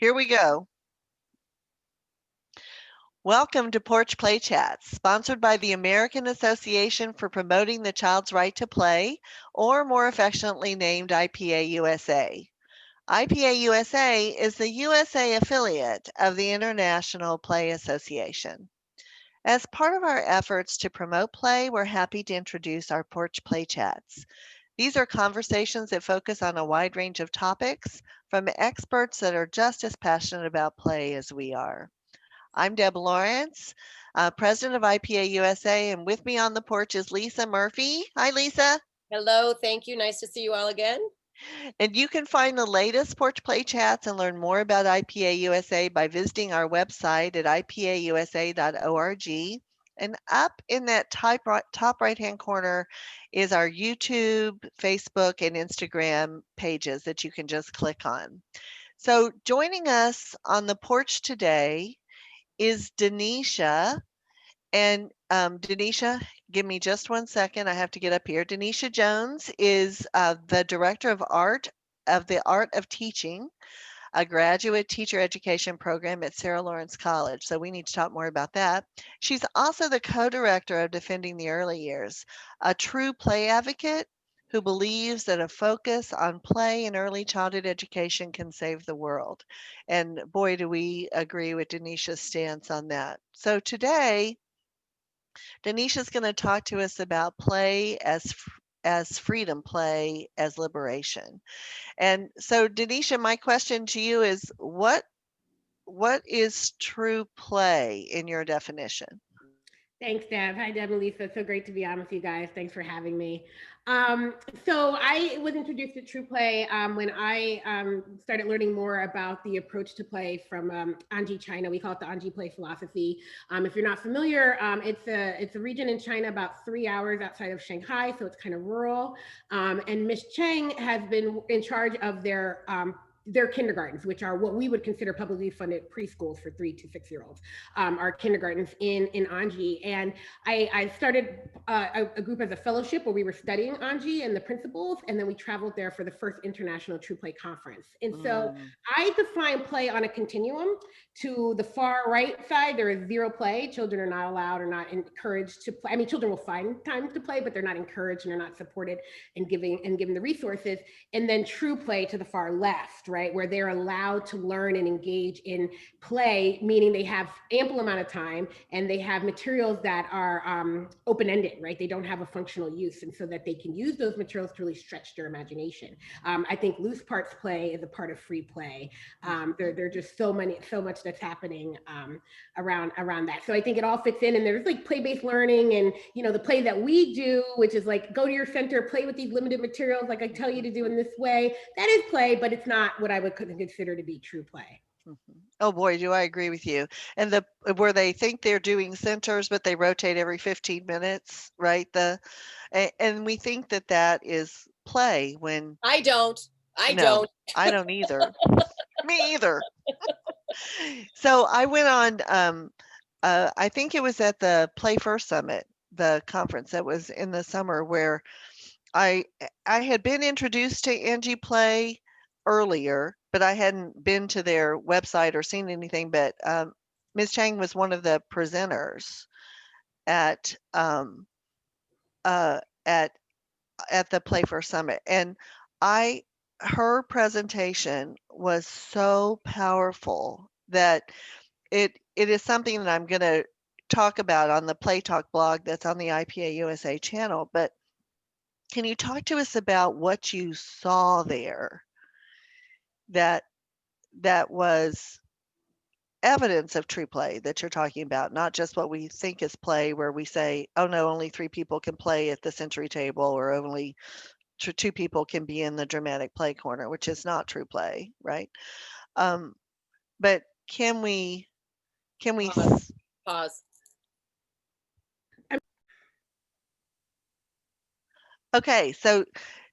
Here we go. Welcome to Porch Play Chats, sponsored by the American Association for Promoting the Child's Right to Play, or more affectionately named IPA-USA. IPA-USA is the USA affiliate of the International Play Association. As part of our efforts to promote play, we're happy to introduce our Porch Play Chats. These are conversations that focus on a wide range of topics from experts that are just as passionate about play as we are. I'm Deb Lawrence, president of IPA USA, and with me on the porch is Lisa Murphy. Hi, Lisa. Hello, thank you. Nice to see you all again. And you can find the latest Porch Play Chats and learn more about IPA USA by visiting our website at IPAUSA.org. And up in that top right-hand corner is our YouTube, Facebook, and Instagram pages that you can just click on. So joining us on the porch today is Denisha. And Denisha, give me just 1 second. I have to get up here. Denisha Jones is the director of the Art of Teaching, a graduate teacher education program at Sarah Lawrence College. So we need to talk more about that. She's also the co-director of Defending the Early Years, a true play advocate who believes that a focus on play in early childhood education can save the world. And boy, do we agree with Denisha's stance on that. So today, Denisha's going to talk to us about play as freedom, play as liberation. And so, Denisha, my question to you is, what is true play in your definition? Thanks, Deb. Hi, Deb and Lisa. So great to be on with you guys. Thanks for having me. So I was introduced to True Play when I started learning more about the approach to play from Angie, China. We call it the Angie Play philosophy. If you're not familiar, it's a region in China about 3 hours outside of Shanghai, so it's kind of rural. And Miss Cheng has been in charge of their kindergartens, which are what we would consider publicly funded preschools for 3 to 6 year olds, are kindergartens in Angie. And I started a group as a fellowship where we were studying Angie and the principles, and then we traveled there for the first International True Play Conference. And so I define play on a continuum. To the far right side, there is zero play. Children are not allowed or not encouraged to play. I mean, children will find time to play, but they're not encouraged and they're not supported and given the resources. And then true play to the far left, right, where they're allowed to learn and engage in play, meaning they have ample amount of time and they have materials that are open-ended, right? They don't have a functional use, and so that they can use those materials to really stretch their imagination. I think loose parts play is a part of free play. There are just so much that's happening around that. So I think it all fits in, and there's like play-based learning, and the play that we do, which is like go to your center, play with these limited materials like I tell you to do in this way. That is play, but it's not what I would consider to be true play. Oh boy, do I agree with you. And where they think they're doing centers, but they rotate every 15 minutes, right? And we think that is play when I don't. No, I don't either. Me either. So I went on, I think it was at the Play First Summit, the conference that was in the summer, where I had been introduced to Angie Play earlier, but I hadn't been to their website or seen anything. But Ms. Chang was one of the presenters at at the Play First Summit, and her presentation was so powerful that it is something that I'm going to talk about on the Play Talk blog that's on the IPA USA channel. But can you talk to us about what you saw there that was evidence of true play that you're talking about, not just what we think is play, where we say, oh no, only 3 people can play at the sensory table, or only 2 people can be in the dramatic play corner, which is not true play, right? But can we Pause. Okay, so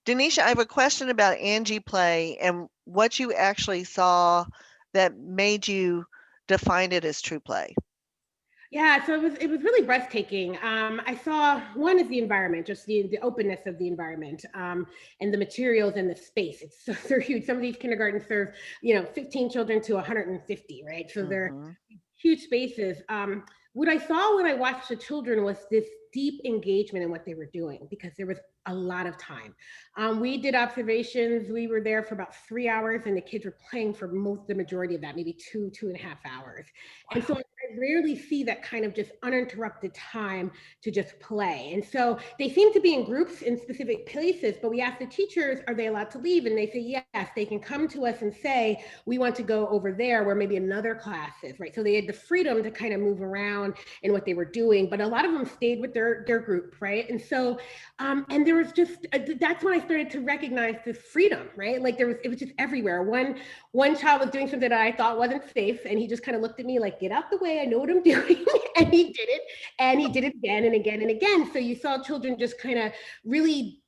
Denisha, I have a question about Angie Play and what you actually saw that made you define it as true play. Yeah, so it was really breathtaking. I saw one is the environment, just the openness of the environment, and the materials and the space. It's so they're huge. Some of these kindergartens serve, 15 children to 150, right? So they're Mm-hmm. huge spaces. What I saw when I watched the children was this deep engagement in what they were doing because there was a lot of time. We did observations. We were there for about 3 hours, and the kids were playing for the majority of that, maybe 2.5 hours. And so I rarely see that kind of just uninterrupted time to just play. And so they seem to be in groups in specific places, but we ask the teachers, are they allowed to leave? And they say, yes, they can come to us and say, we want to go over there where maybe another class is, right? So they had the freedom to kind of move around in what they were doing, but a lot of them stayed with their group, right? And so, and there was just, that's when I started to recognize this freedom, right? Like it was just everywhere. One child was doing something that I thought wasn't safe, and he just kind of looked at me like, get out the way, I know what I'm doing. And he did it, and he did it again and again and again. So you saw children just kind of really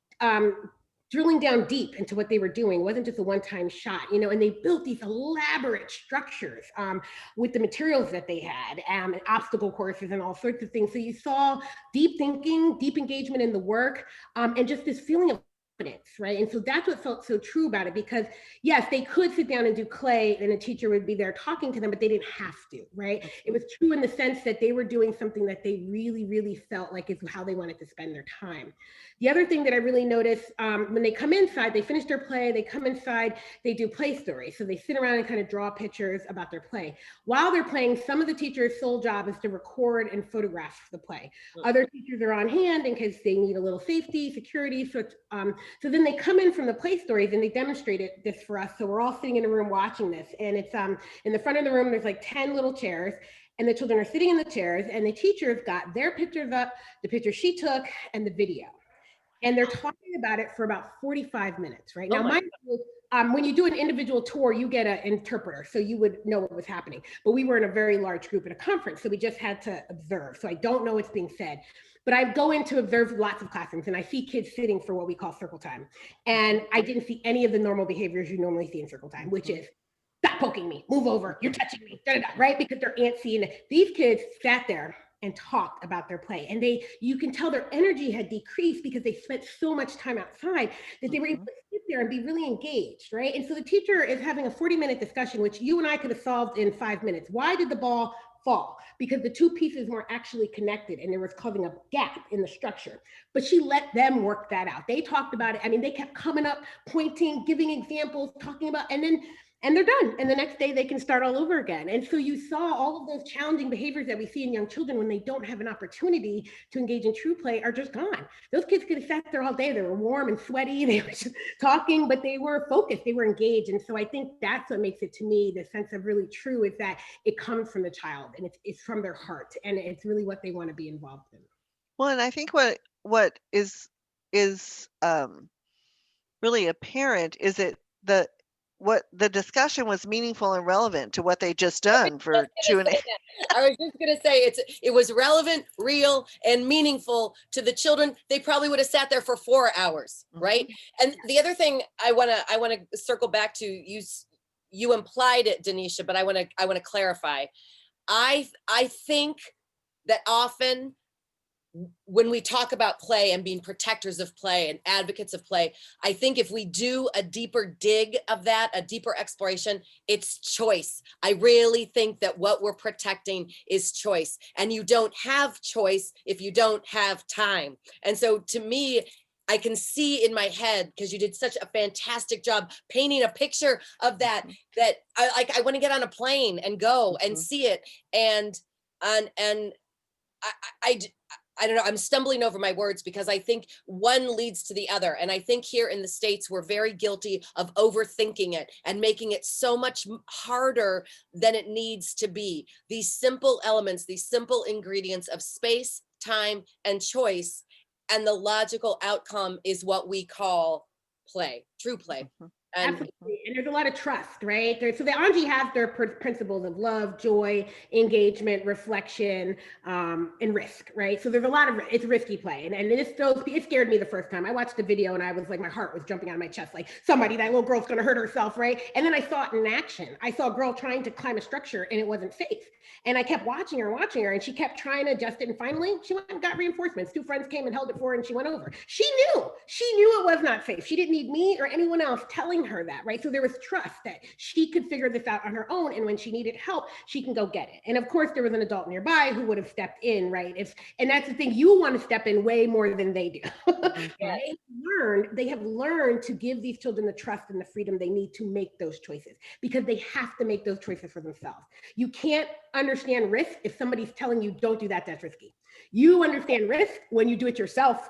drilling down deep into what they were doing. It wasn't just a one-time shot, and they built these elaborate structures with the materials that they had, and obstacle courses and all sorts of things. So you saw deep thinking, deep engagement in the work, and just this feeling of confidence, right? And so that's what felt so true about it, because yes, they could sit down and do play and a teacher would be there talking to them, but they didn't have to, right? It was true in the sense that they were doing something that they really, really felt like is how they wanted to spend their time. The other thing that I really noticed, when they come inside, they finish their play, they come inside, they do play stories. So they sit around and kind of draw pictures about their play. While they're playing, some of the teachers' sole job is to record and photograph the play. Other teachers are on hand in case they need a little safety, security. So then they come in from the play stories and they demonstrated this for us. So we're all sitting in a room watching this, and it's in the front of the room, there's like 10 little chairs, and the children are sitting in the chairs, and the teachers got their pictures up, the picture she took, and the video. And they're talking about it for about 45 minutes, right? Now, mind you, when you do an individual tour, you get an interpreter, so you would know what was happening. But we were in a very large group at a conference, so we just had to observe. So I don't know what's being said. But I go in to observe lots of classrooms, and I see kids sitting for what we call circle time. And I didn't see any of the normal behaviors you normally see in circle time, which is, stop poking me, move over, you're touching me, right? Because they're antsy. And these kids sat there and talked about their play. And you can tell their energy had decreased because they spent so much time outside that they were able to sit there and be really engaged, right? And so the teacher is having a 40-minute discussion, which you and I could have solved in 5 minutes. Why did the ball fall? Because the two pieces weren't actually connected and there was causing a gap in the structure. But she let them work that out. They talked about it. I mean, they kept coming up, pointing, giving examples, talking about, and they're done. And the next day they can start all over again. And so you saw all of those challenging behaviors that we see in young children when they don't have an opportunity to engage in true play are just gone. Those kids could have sat there all day. They were warm and sweaty. They were just talking, but they were focused. They were engaged. And so I think that's what makes it, to me, the sense of really true is that it comes from the child and it's from their heart. And it's really what they want to be involved in. Well, and I think what is really apparent is that the discussion was meaningful and relevant to what they just done for 2.5. I was just gonna say it was relevant, real, and meaningful to the children. They probably would have sat there for 4 hours, right? And the other thing I wanna circle back to, you implied it, Denisha, but I wanna clarify. I think that often when we talk about play and being protectors of play and advocates of play, I think if we do a deeper dig of that, a deeper exploration, it's choice. I really think that what we're protecting is choice. And you don't have choice if you don't have time. And so to me, I can see in my head, because you did such a fantastic job painting a picture of that I want to get on a plane and go and see it. And I don't know, I'm stumbling over my words because I think one leads to the other. And I think here in the States, we're very guilty of overthinking it and making it so much harder than it needs to be. These simple elements, these simple ingredients of space, time, and choice, and the logical outcome is what we call play, true play. And Absolutely. And there's a lot of trust, right? So the Angie has their principles of love, joy, engagement, reflection, and risk, right? So there's a lot of, it's risky play. And it scared me the first time. I watched the video and I was like, my heart was jumping out of my chest, like that little girl's going to hurt herself, right? And then I saw it in action. I saw a girl trying to climb a structure and it wasn't safe. And I kept watching her, and she kept trying to adjust it. And finally, she went and got reinforcements. 2 friends came and held it for her and she went over. She knew it was not safe. She didn't need me or anyone else telling her that, right? So there was trust that she could figure this out on her own. And when she needed help, she can go get it. And of course, there was an adult nearby who would have stepped in, right? And that's the thing, you want to step in way more than they do. They have learned to give these children the trust and the freedom they need to make those choices, because they have to make those choices for themselves. You can't understand risk if somebody's telling you, don't do that, that's risky. You understand risk when you do it yourself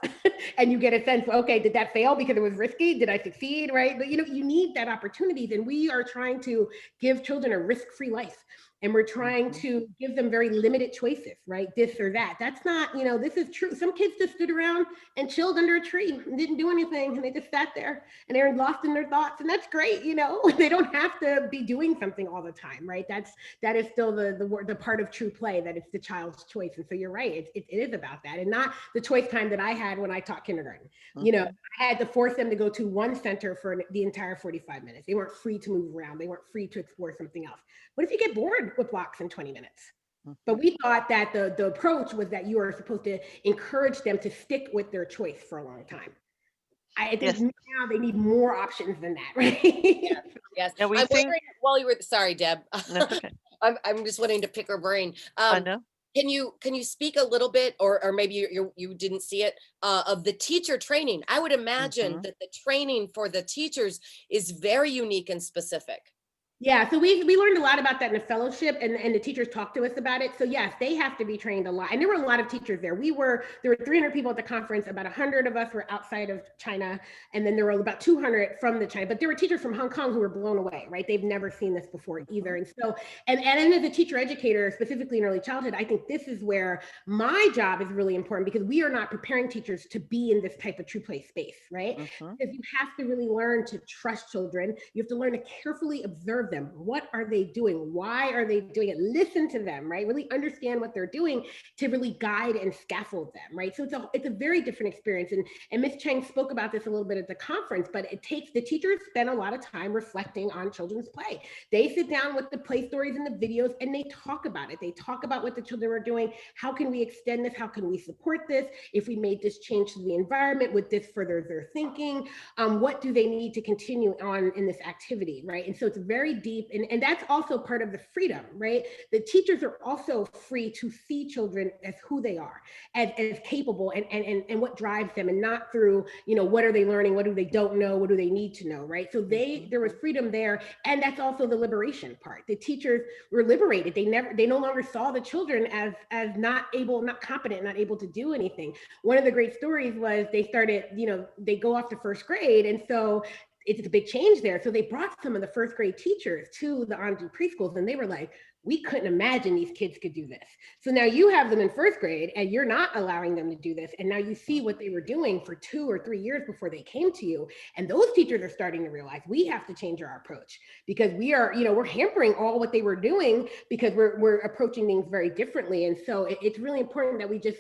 and you get a sense, okay, did that fail because it was risky? Did I succeed, right? But you need that opportunity. And we are trying to give children a risk-free life. And we're trying to give them very limited choices, right? This or that. That's not, this is true. Some kids just stood around and chilled under a tree and didn't do anything. And they just sat there and they're lost in their thoughts. And that's great, They don't have to be doing something all the time, right? That is still the part of true play, that it's the child's choice. And so you're right, it is about that, and not the choice time that I had when I taught kindergarten. I had to force them to go to one center for the entire 45 minutes. They weren't free to move around. They weren't free to explore something else. What if you get bored with blocks in 20 minutes? But we thought that the approach was that you are supposed to encourage them to stick with their choice for a long time. I think now they need more options than that, right? Yes. Yeah, I'm wondering, while you were, sorry, Deb. That's okay. I'm just wanting to pick her brain. I know. Can you speak a little bit, or maybe you didn't see it, of the teacher training? I would imagine that the training for the teachers is very unique and specific. Yeah, so we learned a lot about that in the fellowship, and the teachers talked to us about it. So yes, they have to be trained a lot. And there were a lot of teachers there. There were 300 people at the conference. About 100 of us were outside of China. And then there were about 200 from the China, but there were teachers from Hong Kong who were blown away, right? They've never seen this before either. And so, and as a teacher educator, specifically in early childhood, I think this is where my job is really important, because we are not preparing teachers to be in this type of true play space, right? Because you have to really learn to trust children. You have to learn to carefully observe them. What are they doing? Why are they doing it? Listen to them, right? Really understand what they're doing to really guide and scaffold them, right? So it's a very different experience. And Ms. Chang spoke about this a little bit at the conference, but the teachers spend a lot of time reflecting on children's play. They sit down with the play stories and the videos and they talk about it. They talk about what the children are doing. How can we extend this? How can we support this? If we made this change to the environment, would this further their thinking? What do they need to continue on in this activity, right? And so it's very deep, and that's also part of the freedom, right? The teachers are also free to see children as who they are, as capable, and what drives them, and not through, what are they learning? What do they don't know? What do they need to know, right? So there was freedom there, and that's also the liberation part. The teachers were liberated. They no longer saw the children as not able, not competent, not able to do anything. One of the great stories was they started, they go off to first grade, and so it's a big change there. So they brought some of the first grade teachers to the Angie preschools, and they were like, we couldn't imagine these kids could do this. So now you have them in first grade and you're not allowing them to do this. And now you see what they were doing for 2 or 3 years before they came to you. And those teachers are starting to realize we have to change our approach, because we are, we're hampering all what they were doing because we're approaching things very differently. And so it's really important that we just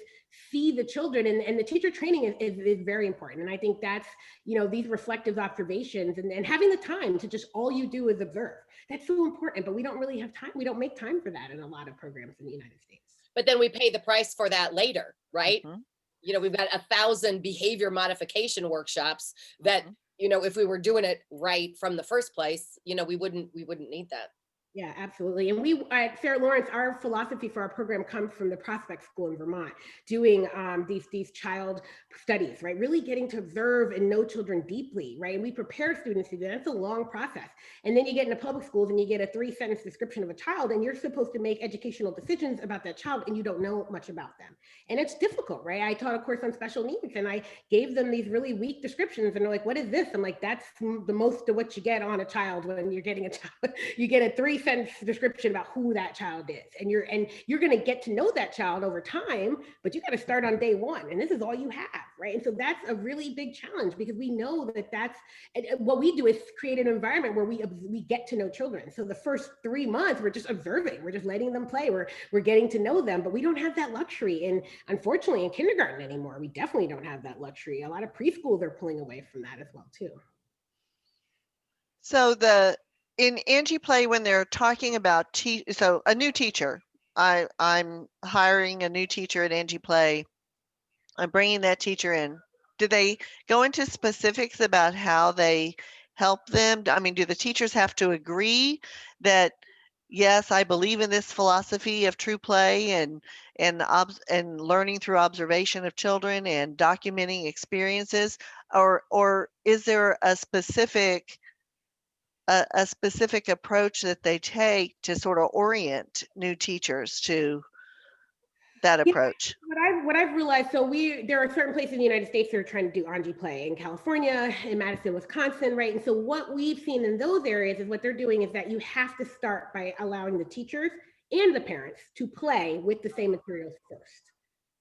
see the children, and the teacher training is very important. And I think that's, these reflective observations and having the time to just, all you do is observe. That's so important, but we don't really have time. We don't make time for that in a lot of programs in the United States. But then we pay the price for that later, right? We've got 1,000 behavior modification workshops that, if we were doing it right from the first place, we wouldn't need that. Yeah, absolutely. And we at Sarah Lawrence, our philosophy for our program comes from the Prospect School in Vermont, doing these child studies, right? Really getting to observe and know children deeply, right? And we prepare students to do that. It's a long process. And then you get into public schools and you get a 3-sentence description of a child, and you're supposed to make educational decisions about that child, and you don't know much about them. And it's difficult, right? I taught a course on special needs, and I gave them these really weak descriptions, and they're like, what is this? I'm like, that's the most of what you get on a child when you're getting a child. You get a 3 sentence description about who that child is. And you're going to get to know that child over time, but you got to start on day one. And this is all you have, right? And so that's a really big challenge, because we know that what we do is create an environment where we get to know children. So the first 3 months, we're just observing, we're just letting them play, we're getting to know them, but we don't have that luxury. And unfortunately, in kindergarten anymore, we definitely don't have that luxury. A lot of preschools are pulling away from that as well too. So in Angie Play, when they're talking about so a new teacher, I'm hiring a new teacher at Angie Play. I'm bringing that teacher in. Do they go into specifics about how they help them? I mean, do the teachers have to agree that, yes, I believe in this philosophy of true play and learning through observation of children and documenting experiences, or is there a specific approach that they take to sort of orient new teachers to that approach? What I've realized, so there are certain places in the United States that are trying to do Angie Play, in California, in Madison, Wisconsin, right? And so what we've seen in those areas is what they're doing is that you have to start by allowing the teachers and the parents to play with the same materials first.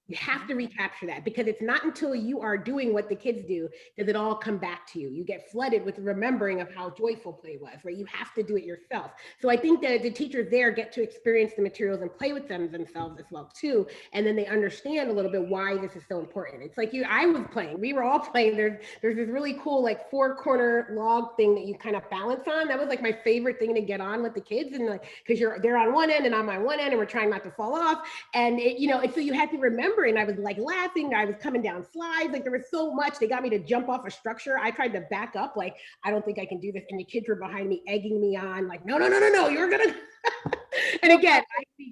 You have to recapture that, because it's not until you are doing what the kids do does it all come back to you. You get flooded with remembering of how joyful play was, right? You have to do it yourself. So I think that the teachers there get to experience the materials and play with them themselves as well too. And then they understand a little bit why this is so important. It's like I was playing, we were all playing. There's this really cool like 4-corner log thing that you kind of balance on. That was like my favorite thing to get on with the kids, and like, because they're on one end and I'm on one end and we're trying not to fall off. And so you had to remember. And I was like laughing, I was coming down slides, like there was so much. They got me to jump off a structure. I tried to back up, like, I don't think I can do this. And the kids were behind me, egging me on, like, no, you're gonna. And again,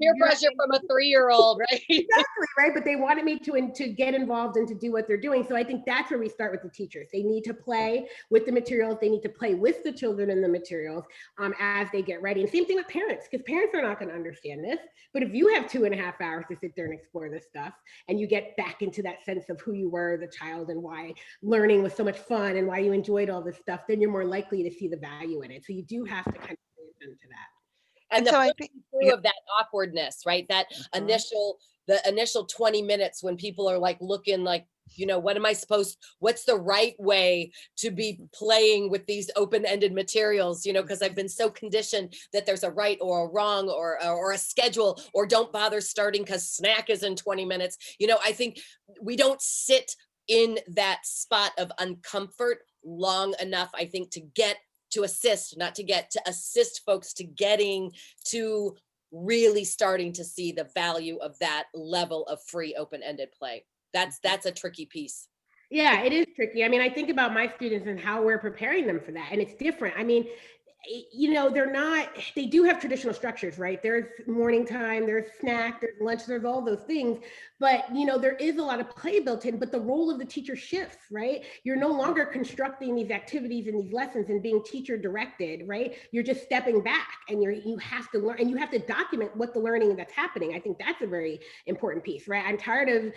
peer pressure from a 3-year-old, right? Exactly, right? But they wanted me to get involved and to do what they're doing. So I think that's where we start with the teachers. They need to play with the materials. They need to play with the children in the materials as they get ready. And same thing with parents, because parents are not going to understand this. But if you have 2.5 hours to sit there and explore this stuff, and you get back into that sense of who you were, the child, and why learning was so much fun and why you enjoyed all this stuff, then you're more likely to see the value in it. So you do have to kind of pay attention to that. And the I think through of that awkwardness, right? That the initial 20 minutes when people are like looking like, what's the right way to be playing with these open-ended materials, because I've been so conditioned that there's a right or a wrong or a schedule, or don't bother starting because snack is in 20 minutes. I think we don't sit in that spot of uncomfort long enough, I think, to assist folks to getting to really starting to see the value of that level of free open-ended play. That's a tricky piece. Yeah, it is tricky. I mean, I think about my students and how we're preparing them for that, and it's different. I mean, they do have traditional structures, right? There's morning time, there's snack, there's lunch, there's all those things. But, there is a lot of play built in, but the role of the teacher shifts, right? You're no longer constructing these activities and these lessons and being teacher directed, right? You're just stepping back, and you have to learn, and you have to document what the learning that's happening. I think that's a very important piece, right? I'm tired of,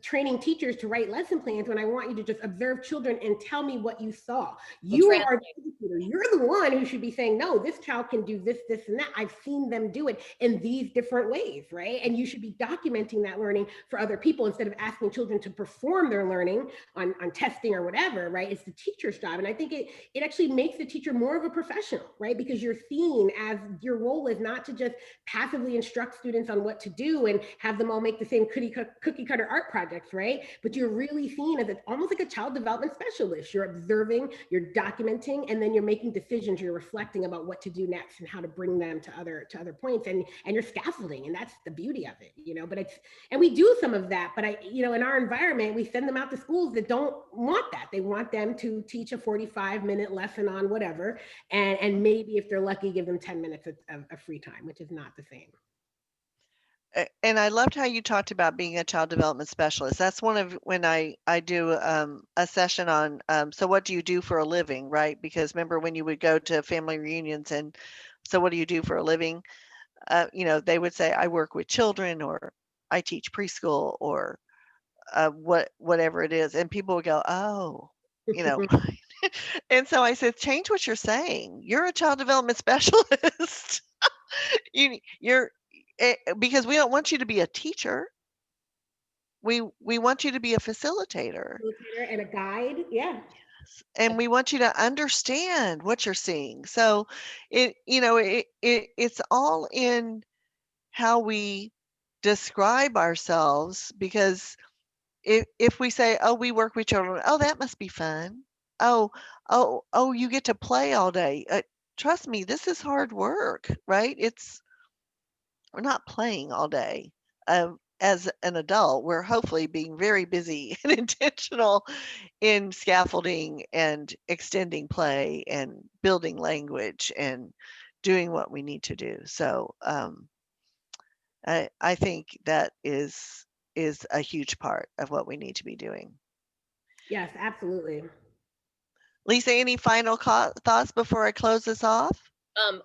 training teachers to write lesson plans when I want you to just observe children and tell me what you saw. You are the educator. You're the one who should be saying, no, this child can do this, this, and that. I've seen them do it in these different ways, right? And you should be documenting that learning for other people instead of asking children to perform their learning on testing or whatever, right? It's the teacher's job. And I think it actually makes the teacher more of a professional, right? Because you're seen as your role is not to just passively instruct students on what to do and have them all make the same cookie cutter art projects, right? But you're really seen as almost like a child development specialist. You're observing, you're documenting, and then you're making decisions, you're reflecting about what to do next and how to bring them to other points, and you're scaffolding, and that's the beauty of it, and we do some of that, but in our environment, we send them out to schools that don't want that. They want them to teach a 45-minute lesson on whatever, and maybe if they're lucky, give them 10 minutes of free time, which is not the same. And I loved how you talked about being a child development specialist. That's one of when I do a session on, so what do you do for a living, right? Because remember when you would go to family reunions and so what do you do for a living? They would say, I work with children, or I teach preschool, or whatever it is. And people would go, oh, And so I said, change what you're saying. You're a child development specialist. you're because we don't want you to be a teacher. We want you to be a facilitator, Facilitator and a guide. Yeah. and we want you to understand what you're seeing. So it's all in how we describe ourselves, because if we say, oh, we work with children, oh, that must be fun. Oh, oh, you get to play all day. Trust me, this is hard work, right? We're not playing all day. As an adult, we're hopefully being very busy and intentional in scaffolding and extending play and building language and doing what we need to do. So I think that is a huge part of what we need to be doing. Yes, absolutely. Lisa, any final thoughts before I close this off?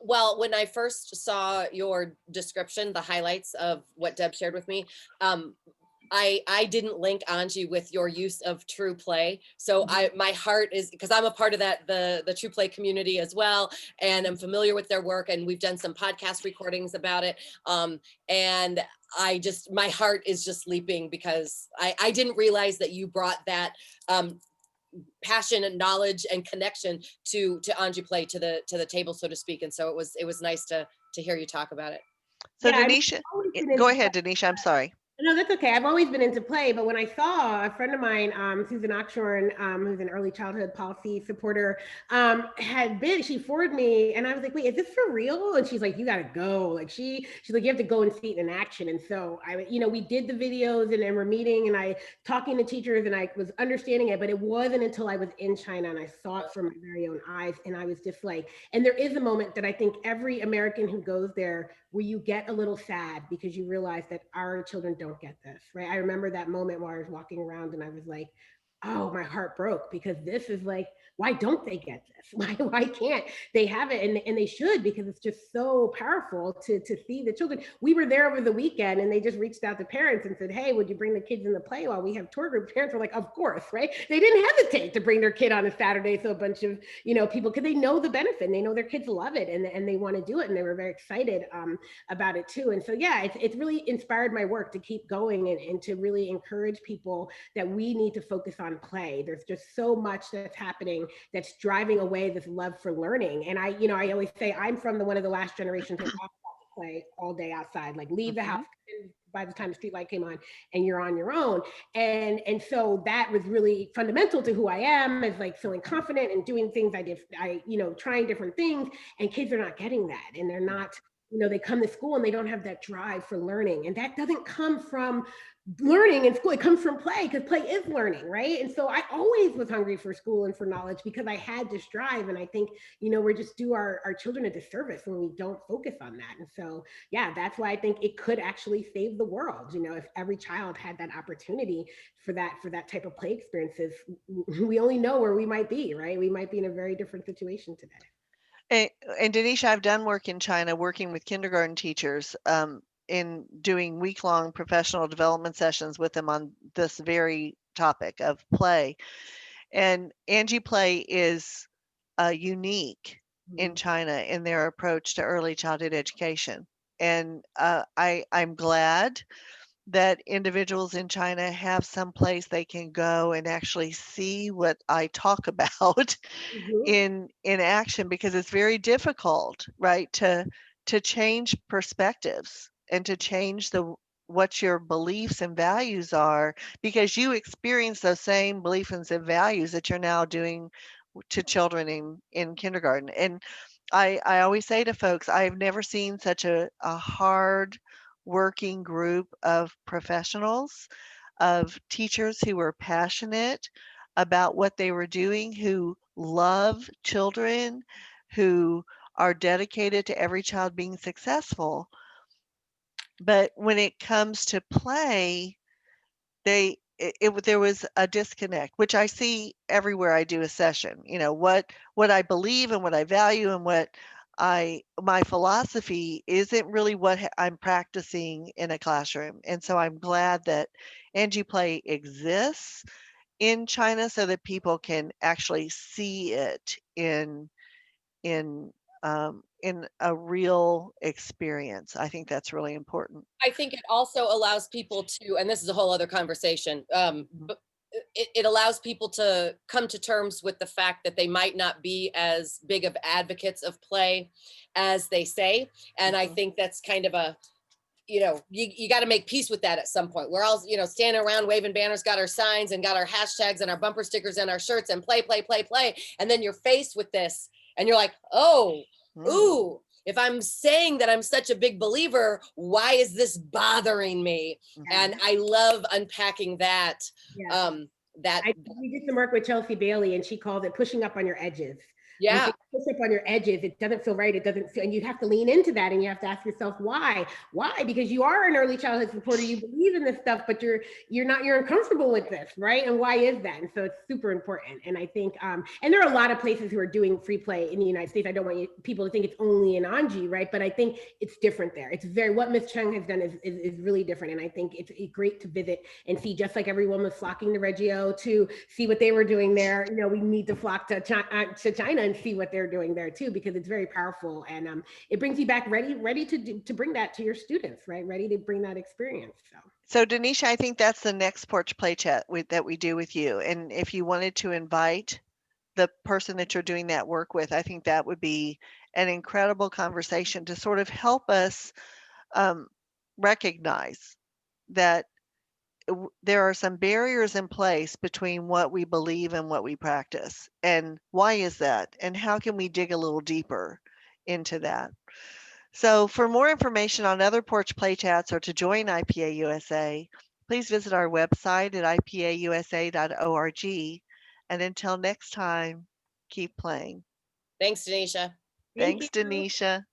Well, when I first saw your description, the highlights of what Deb shared with me, I didn't link Angie with your use of true play. So my heart is, because I'm a part of that, the true play community as well. And I'm familiar with their work, and we've done some podcast recordings about it. And my heart is just leaping, because I didn't realize that you brought that, passion and knowledge and connection to Angie Play to the table, so to speak. And so it was nice to hear you talk about it. So Yeah, Denisha, go ahead, Denisha. I'm sorry. No, that's okay. I've always been into play, but when I saw a friend of mine, Susan Oxshorn, who's an early childhood policy supporter, she forwarded me, and I was like, wait, is this for real? And she's like, you got to go. Like she's like, you have to go and see it in action. And so we did the videos, and we're meeting, and I talking to teachers, and I was understanding it, but it wasn't until I was in China and I saw it from my very own eyes, and I was just like, and there is a moment that I think every American who goes there, where you get a little sad because you realize that our children don't get this, right? I remember that moment where I was walking around and I was like, oh, my heart broke, because this is like, why don't they get this? Why can't they have it? And they should, because it's just so powerful to see the children. We were there over the weekend, and they just reached out to parents and said, hey, would you bring the kids in the play while we have tour group? Parents were like, of course, right? They didn't hesitate to bring their kid on a Saturday. So a bunch of, people, because they know the benefit, and they know their kids love it, and they want to do it. And they were very excited about it too. And so, yeah, it's really inspired my work to keep going, and to really encourage people that we need to focus on play. There's just so much that's happening that's driving away this love for learning. And I always say I'm from one of the last generations that play all day outside, like leave the house by the time the street light came on and you're on your own. And so that was really fundamental to who I am, is like feeling confident and doing things trying different things. And kids are not getting that. And they're not, they come to school and they don't have that drive for learning. And that doesn't come from learning in school. It comes from play, because play is learning, right? And so I always was hungry for school and for knowledge, because I had this drive. And I think, we just do our children a disservice when we don't focus on that. And so, yeah, that's why I think it could actually save the world. If every child had that opportunity for that type of play experiences, we only know where we might be, right? We might be in a very different situation today. And Denisha, I've done work in China working with kindergarten teachers in doing week-long professional development sessions with them on this very topic of play. And Angie Play is unique in China in their approach to early childhood education. And I'm glad that individuals in China have some place they can go and actually see what I talk about in action, because it's very difficult, right, to change perspectives and to change what your beliefs and values are, because you experience those same beliefs and values that you're now doing to children in kindergarten. And I always say to folks, I've never seen such a hard working group of professionals, of teachers who were passionate about what they were doing, who love children, who are dedicated to every child being successful. But when it comes to play, there was a disconnect, which I see everywhere I do a session. What I believe and what I value and what my philosophy isn't really what I'm practicing in a classroom. And so I'm glad that Angie Play exists in China, so that people can actually see it in in a real experience. I think that's really important. I think it also allows people to, and this is a whole other conversation, but it allows people to come to terms with the fact that they might not be as big of advocates of play as they say. And I think that's kind of a, you got to make peace with that at some point. We're all, standing around waving banners, got our signs and got our hashtags and our bumper stickers and our shirts and play, play, play, play. And then you're faced with this and you're like, oh, ooh, if I'm saying that I'm such a big believer, why is this bothering me? And I love unpacking that. Yeah. We did some work with Chelsea Bailey, and she called it pushing up on your edges. Yeah. Push up on your edges. It doesn't feel right. It doesn't feel, and you have to lean into that, and you have to ask yourself why. Why? Because you are an early childhood supporter. You believe in this stuff, but you're uncomfortable with this, right? And why is that? And so it's super important. And I think, and there are a lot of places who are doing free play in the United States. I don't want people to think it's only in Angie, right? But I think it's different there. It's what Ms. Chung has done is really different. And I think it's great to visit and see, just like everyone was flocking to Reggio to see what they were doing there. We need to flock to China and see what they're doing there too, because it's very powerful, and it brings you back ready to bring that to your students, right? Ready to bring that experience. So Denisha, I think that's the next Porch Play Chat that we do with you. And if you wanted to invite the person that you're doing that work with, I think that would be an incredible conversation to sort of help us recognize that there are some barriers in place between what we believe and what we practice. And why is that? And how can we dig a little deeper into that? So for more information on other Porch Play Chats or to join IPA-USA, please visit our website at IPA-USA.org. And until next time, keep playing. Thanks, Denisha. Thanks, Denisha.